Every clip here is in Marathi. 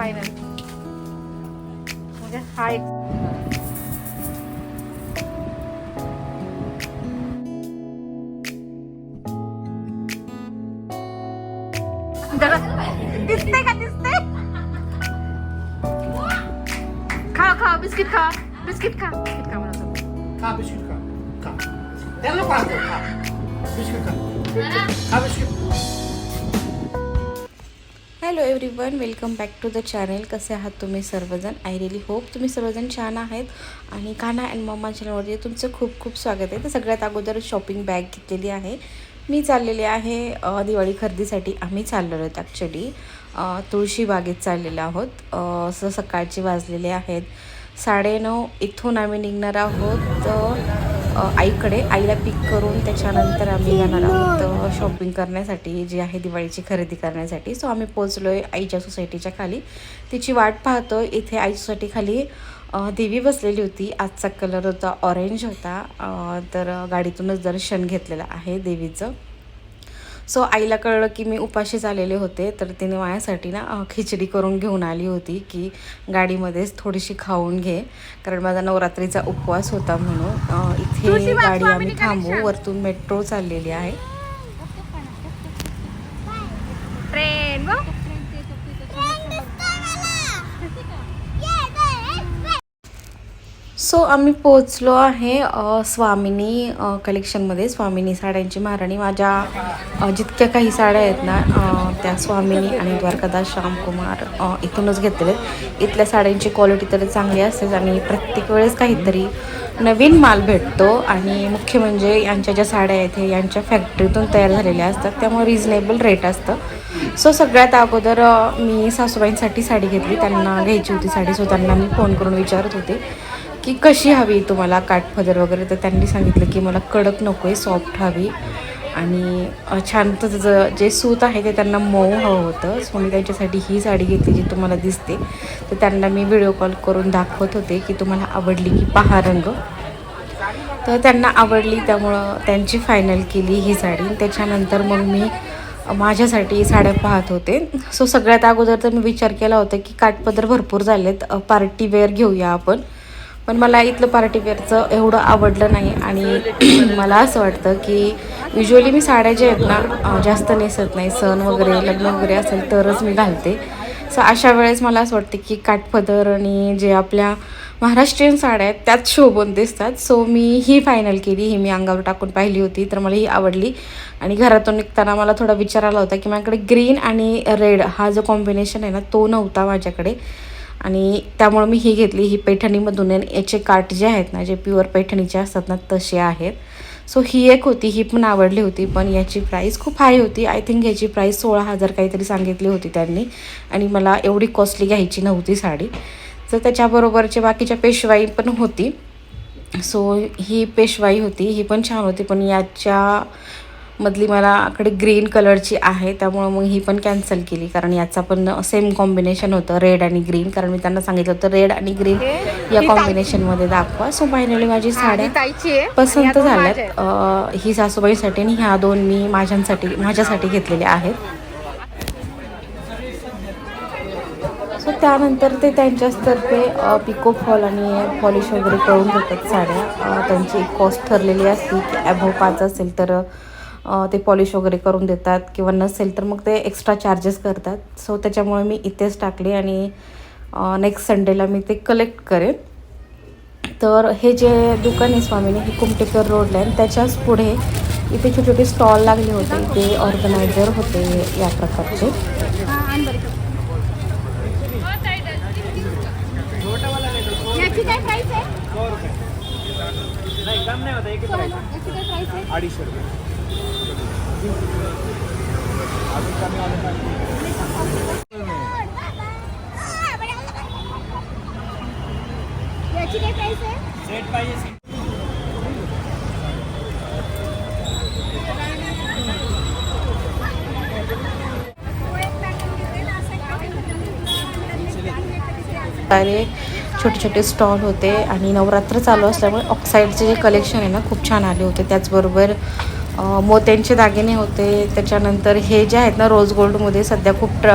फायनल म्हणजे हा एक दिसते का दिसते खा खा बिस्किट खा बिस्किट खा बिस्किट खा मला खा बिस्किट खा त्याला पाहतो खा बिस्किट खा biscuit. Hello everyone, welcome back to the channel. कसे आहात तुम्ही सर्वजण? आय रिअली होप तुम्ही सर्वजण छान आहेत. आणि कान्हा अँड मम्मा चॅनलवरती तुमचं खूप खूप स्वागत आहे. तर सगळ्यात अगोदर शॉपिंग बॅग घेतलेली आहे. मी चाललेली आहे दिवाळी खरेदीसाठी. आम्ही चाललेलो आहोत ॲक्च्युली तुळशी बागेत चाललेलो आहोत. असं सकाळचे वाजलेले आहेत 9:30. इथून आम्ही निघणार आहोत आईकडे. आईला पिक करून त्याच्यानंतर आम्ही जाणार आहोत शॉपिंग करण्यासाठी, जी आहे दिवाळीची खरेदी करण्यासाठी. सो आम्ही पोचलो आहे आईच्या सोसायटीच्या खाली. तिची वाट पाहतो. इथे आई सोसायटी खाली देवी बसलेली होती. आजचा कलर होता ऑरेंज होता. तर गाडीतूनच दर्शन घेतलेलं आहे देवीचं. सो आईला कळलं की मी उपाशीच आलेले होते, तर तिने माझ्यासाठी ना खिचडी करून घेऊन आली होती की गाडीमध्येच थोडीशी खाऊन घे, कारण माझा नवरात्रीचा उपवास होता म्हणून. इथे गाडी आम्ही थांबू. वरतून मेट्रो चाललेली आहे. ट्रेन सो आम्ही पोचलो आहे स्वामिनी कलेक्शनमध्ये. स्वामिनी साड्यांची महाराणी. माझ्या जितक्या काही साड्या आहेत ना त्या स्वामिनी आणि द्वारकादास श्यामकुमार इथूनच घेतलेले. इथल्या साड्यांची क्वालिटी तर चांगली असते आणि प्रत्येक वेळेस काहीतरी नवीन माल भेटतो. आणि मुख्य म्हणजे यांच्या ज्या साड्या आहेत हे यांच्या फॅक्टरीतून तयार झालेल्या असतात, त्यामुळे रिजनेबल रेट असतं. सो सगळ्यात अगोदर मी सासूबाईंसाठी साडी घेतली. त्यांना घ्यायची होती साडी. सो त्यांना मी फोन करून विचारत होते की कशी हवी तुम्हाला, काठपदर वगैरे. तर त्यांनी सांगितलं की मला कडक नको आहे, सॉफ्ट हवी आणि छान त्याचं जे सूत आहे ते त्यांना मऊ हवं होतं. सो मी त्यांच्यासाठी ही साडी घेतली जी तुम्हाला दिसते. तर त्यांना मी व्हिडिओ कॉल करून दाखवत होते की तुम्हाला आवडली की पहा रंग. तर त्यांना आवडली, त्यामुळं त्यांची फायनल केली ही साडी. त्याच्यानंतर मग मी माझ्यासाठी साड्या पाहत होते. सो सगळ्यात अगोदर तर मी विचार केला होता की काठपदर भरपूर झालेत, पार्टीवेअर घेऊया आपण. पण मला इथलं पार्टीवेअरचं एवढं आवडलं नाही. आणि मला असं वाटतं की युजली मी साड्या ज्या आहेत ना जास्त नेसत नाही. सण वगैरे लग्न वगैरे असेल तरच मी घालते. सो अशा वेळेस मला असं वाटतं की काठपदर आणि जे आपल्या महाराष्ट्रीयन साड्या आहेत त्यात शोभून दिसतात. सो मी ही फायनल केली. ही मी अंगावर टाकून पाहिली होती, तर मला ही आवडली. आणि घरातून निघताना मला थोडा विचार आला होता की माझ्याकडे ग्रीन आणि रेड हा जो कॉम्बिनेशन आहे ना तो नव्हता माझ्याकडे, आणि त्यामुळे मी ही घेतली. ही पैठणीमधून याचे काठ जे आहेत ना जे प्युअर पैठणीचे असतात ना तसे आहेत. सो ही एक होती, ही पण आवडली होती. पण याची प्राईस खूप हाय होती. आय थिंक याची प्राईस 16,000 काहीतरी सांगितली होती त्यांनी, आणि मला एवढी कॉस्टली घ्यायची नव्हती साडी. तर त्याच्याबरोबरचे बाकीच्या पेशवाई पण होती. सो ही पेशवाई होती, ही पण छान होती. पण याच्या मधली मलाकडे ग्रीन कलरची आहे, त्यामुळं मग ही पण कॅन्सल केली. कारण याचा पण सेम कॉम्बिनेशन होतं रेड आणि ग्रीन, कारण मी त्यांना सांगितलं होतं रेड आणि ग्रीन या कॉम्बिनेशनमध्ये दाखवा. सो फायनली माझी साड्या पसंत झाल्यात. ही सासूबाईसाठी आणि ह्या दोन मी माझ्यासाठी घेतलेल्या आहेत. सो त्यानंतर ते त्यांच्यातर्फे पिको फॉल आणि पॉलिश वगैरे करून देतात साड्या. त्यांची एक कॉस्ट ठरलेली असते की ॲबव्ह 5 असेल तर ते पॉलिश वगैरे करून देतात, किंवा नसेल तर मग ते एक्स्ट्रा चार्जेस करतात. सो त्याच्यामुळे मी इथेच टाकले आणि नेक्स्ट संडेला मी ते कलेक्ट करेन. तर हे जे दुकान आहे स्वामीने, हे कुमटेकर रोडला आहे. त्याच्याच पुढे इथे छोटे छोटे स्टॉल लागले होते. ते ऑर्गनायझर होते या प्रकारचे. याची काय प्राइस आहे? 250 रुपये. याची काय प्राइस आहे? सेट पाहिजे. छोटे छोटे स्टॉल होते. आणि नवरात्र चालू असल्यामुळे ऑक्साईडचे जे कलेक्शन आहे ना खूप छान आले होते. त्याचबरोबर मोत्यांचे दागिने होते. त्याच्यानंतर हे जे आहेत ना रोज गोल्डमध्ये सध्या खूप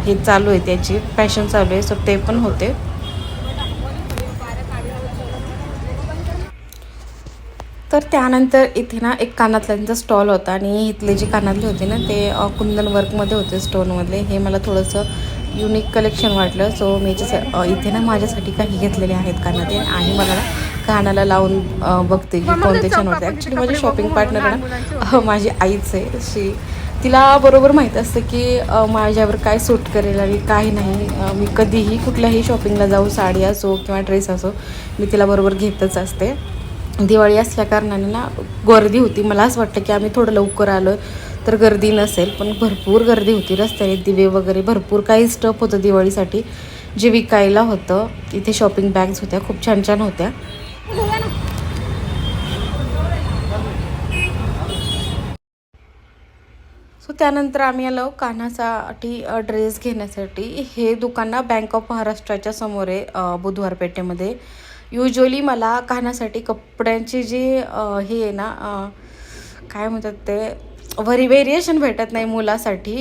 हे चालू आहे, त्याची फॅशन चालू आहे, सो ते पण होते. तर त्यानंतर इथे ना एक कानातल्यांचा स्टॉल होता आणि इथले जे कानातले होते ना ते कुंदन वर्कमध्ये होते, स्टोनमधले. हे मला थोडंसं युनिक कलेक्शन वाटलं, सो मी इथे ना माझ्यासाठी काही घेतलेले आहेत कानातले आणि मला कानाला लावून बघते की कोणते छान वाटते. ॲक्च्युली माझी शॉपिंग पार्टनर ना माझी आईच आहे. तिला बरोबर माहीत असतं की माझ्यावर काय सूट करेल आणि काय नाही. मी कधीही कुठल्याही शॉपिंगला जाऊ, साडी असो किंवा ड्रेस असो, मी तिला बरोबर घेतच असते. दिवाळी असल्या कारणाने ना गर्दी होती. मला असं वाटतं की आम्ही थोडं लवकर आलो तर गर्दी नसेल, पण भरपूर गर्दी होती. रस्त्याने दिवे वगैरे भरपूर काही स्टफ होतं दिवाळीसाठी जे विकायला होतं. इथे शॉपिंग बॅग्स होत्या, खूप छान छान होत्या. सो त्यानंतर आम्ही आलो कानासाठी ड्रेस घेण्यासाठी. हे दुकान ना बँक ऑफ महाराष्ट्राच्या समोर आहे, बुधवार पेठेमध्ये. युजली मला कानासाठी कपड्यांचे जे हे आहे ना काय म्हणतात ते व्हेरिएशन भेटत नाही मुलासाठी.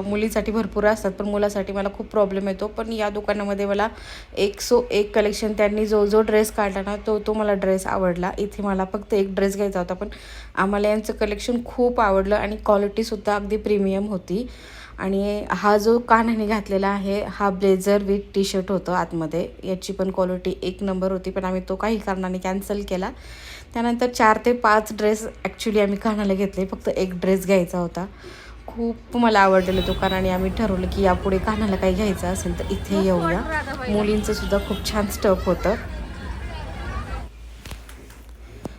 मुलीसाठी भरपूर असतात, पण मुलासाठी मला खूप प्रॉब्लेम येतो. पण या दुकानामध्ये मला 101 कलेक्शन, त्यांनी जो ड्रेस काढला ना तो मला ड्रेस आवडला. इथे मला फक्त एक ड्रेस घ्यायचा होता, पण आम्हाला यांचं कलेक्शन खूप आवडलं आणि क्वालिटीसुद्धा अगदी प्रीमियम होती. आणि हा जो कानाने घातलेला आहे हा ब्लेझर विथ टी शर्ट होतं आतमध्ये. याची पण क्वालिटी एक नंबर होती, पण आम्ही तो काही कारणाने कॅन्सल केला. त्यानंतर 4 ते 5 ड्रेस ॲक्च्युली आम्ही कानाला घेतले, फक्त एक ड्रेस घ्यायचा होता. खूप मला आवडलेलं दुकान आणि आम्ही ठरवलं की यापुढे कानाला काही घ्यायचं असेल तर इथे येऊया. मुलींचं सुद्धा खूप छान स्टफ होतं.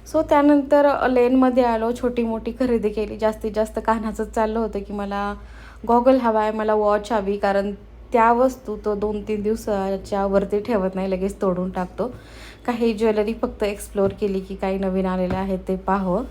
सो त्यानंतर लेनमध्ये आलो, छोटी मोठी खरेदी केली. जास्तीत जास्त कानाचंच चाललं होतं की मला गॉगल हवा आहे, मला वॉच हवी, कारण त्या वस्तू तो 2-3 दिवसाच्या वरती ठेवत नाही, लगेच तोडून टाकतो. काही ज्वेलरी फक्त एक्सप्लोअर केली की काही नवीन आलेलं आहे ते पाहावं.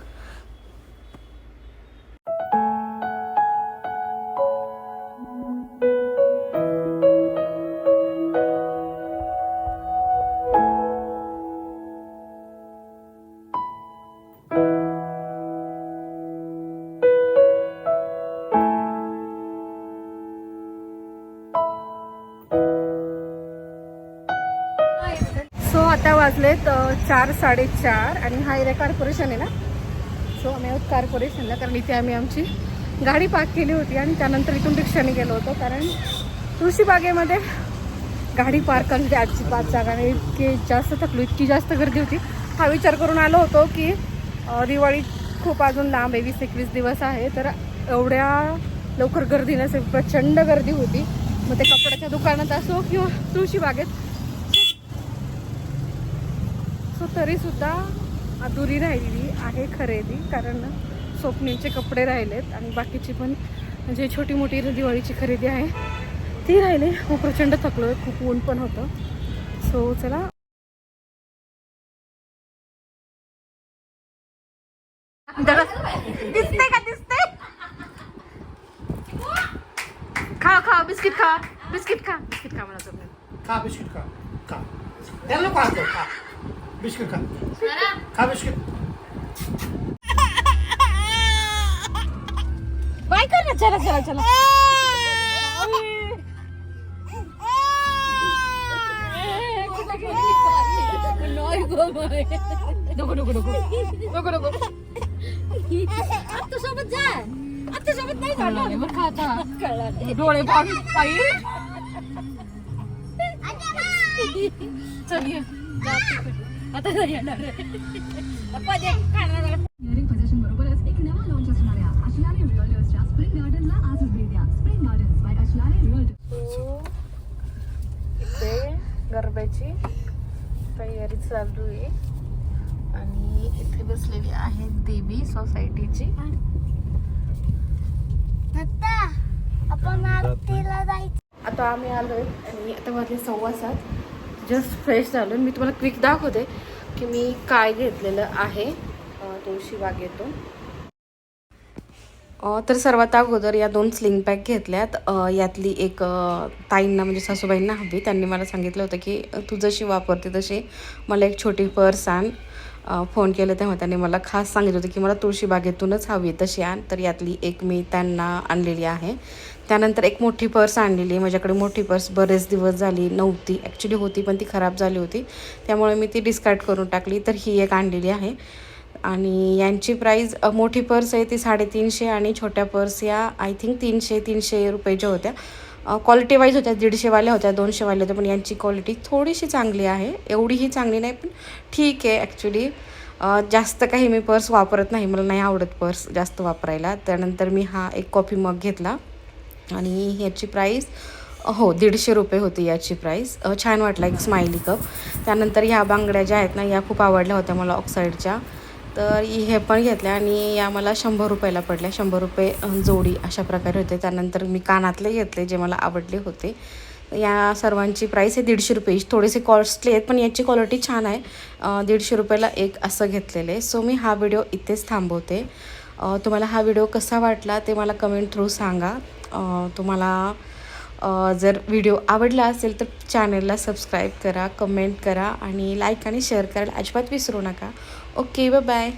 आता वाजलेत 4-4:30 आणि हा एरिया कॉर्पोरेशन आहे ना. सो आम्ही आहोत कॉर्पोरेशनला, कारण इथे आम्ही आमची गाडी पार्क केली होती आणि त्यानंतर इथून रिक्षाने गेलो होतो, कारण तुळशीबागेमध्ये गाडी पार्क करण्याची आजची 5 जागा आणि इतकी जास्त थकलो, इतकी जास्त गर्दी होती. हा विचार करून आलो होतो की दिवाळी खूप अजून लांब आहे, 20-21 दिवस आहे, तर एवढ्या लवकर गर्दी नसेल. प्रचंड गर्दी होती. मग ते कपड्याच्या दुकानात असो किंवा तुळशीबागेत, सो तरीसुद्धा अधुरी राहिलेली आहे खरेदी, कारण स्वप्नीलचे कपडे राहिलेत आणि बाकीची पण जे छोटी मोठी दिवाळीची खरेदी आहे ती राहिली. खूप प्रचंड थकलो, खूप ऊन पण होतं. सो चला दिसते का, दिसते. खा बिस्किट खा, बिस्किट खा, बिस्किट खा. मला खा बिस्किट खा. त्याला पाहतो खा बिस्किट खा बिस्किट. बाय कर ना, चला चला चला. सोबत जा, आता सोबत नाही काढणार मग खाता डोळे पाणी. चल ये आता येणार पोझिशन बरोबरच एक नवा लॉन्च असणाऱ्या अशलाने रिअल्टर्सच्या स्प्रिंग गार्डनला आजच भेट द्या. स्प्रिंग गार्डन बाय अशलाने रिअल्टर्स. इथे गरब्याची तयारी चालू आहे आणि इथे बसलेली आहे देवी सोसायटीची. आता आम्ही आलोय आणि आता वाजले 7:15. जस्ट फ्रेश झालो. मी तुम्हाला क्विक दाखवते की मी काय घेतलेलं आहे तुळशीबागेतून. तर सर्वात अगोदर या 2 स्लिंग पॅक घेतल्यात. यातली एक ताईंना म्हणजे सासूबाईंना हवी. त्यांनी मला सांगितलं होतं की तू जशी वापरते तशी मला एक छोटी पर्स आण. फोन केलं तेव्हा त्यांनी मला खास सांगितलं होतं की मला तुळशीबागेतूनच हवी तशी आण, तर यातली एक मी त्यांना आणलेली आहे. त्यानंतर एक मोठी पर्स आणलेली. माझ्याकडे मोठी पर्स बरेच दिवस झाली नव्हती, ॲक्च्युली होती पण ती खराब झाली होती, त्यामुळे मी ती डिस्कार्ड करून टाकली. तर ही एक आणलेली आहे आणि यांची प्राईज मोठी पर्स आहे ती 350 आणि छोट्या पर्स या आय थिंक 300 रुपयाच्या होत्या. क्वालिटी वाईज होत्या, 150वाल्या होत्या, 200वाल्या होत्या, पण यांची क्वालिटी थोडीशी चांगली आहे, एवढीही चांगली नाही पण ठीक आहे. ॲक्च्युली जास्त काही मी पर्स वापरत नाही, मला नाही आवडत पर्स जास्त वापरायला. त्यानंतर मी हा एक कॉफी मग घेतला आणि याची प्राईस 150 रुपये होती याची प्राईस. छान वाटला एक स्माइली कप. त्यानंतर ह्या बांगड्या ज्या आहेत ना या खूप आवडल्या होत्या मला ऑक्साईडच्या, तर हे पण घेतल्या आणि या मला 100 रुपयाला पडल्या. 100 रुपये जोडी अशा प्रकारे होते. त्यानंतर मी कानातले घेतले जे मला आवडले होते. या सर्वांची प्राईस आहे 150 रुपये. थोडेसे कॉस्टली आहेत पण याची क्वालिटी छान आहे. 150 रुपयाला एक असं घेतलेलं आहे. सो मी हा व्हिडिओ इथेच थांबवते. तुम्हाला हा व्हिडिओ कसा वाटला ते मला कमेंट थ्रू सांगा. तुम्हाला जर व्हिडिओ आवडला असेल तर चॅनलला सबस्क्राईब करा, कमेंट करा आणि लाईक आणि शेअर करायला अजिबात विसरू नका. Okay, bye.